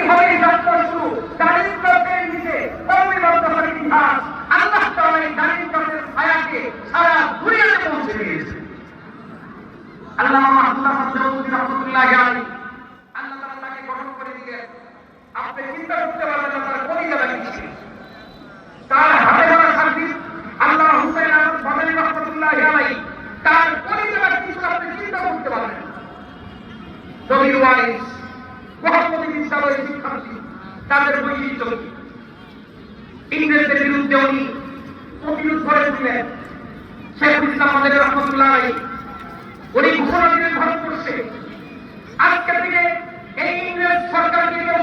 এইভাবেই যাত্রা শুরু। জালিম কাফের নিচে কওমে মাদ্রাসার ইতিহাস আল্লাহ তাআলা এই জালিম কাফের ছায়াকে সারা দুনিয়াতে পৌঁছে দিয়েছে। আল্লামা মাহমুদ হাসান দেওবন্দি রাহমাতুল্লাহি আলাইহি আল্লাহ তাআলা তাকে গঠন করে দিলেন। আপনি চিন্তা করতে পারবেন না তার কলিজা লাগিয়েছে। তার হাতে ধরা সার্ভিস আল্লাহ হুসাইন আহমদ বাদানী রাহমাতুল্লাহি আলাইহি তার কলিজা লাগিয়েছে, আপনি চিন্তা করতে পারবেন। নবীর ওয়ারিস মোহাম্মদী বিদ্যালয়ের শিক্ষার্থী, তাদের বৈশিষ্ট্য কি? ইংরেজদের বিরুদ্ধে উনি প্রতিরোধ করেছিলেন। শেখুল ইসলাম মাদানী রাহমাতুল্লাহি আলাইহি উনি ঘোষণা দিলেন ভারতবর্ষে আজকের দিনে এই ইংরেজ সরকারকে কেউ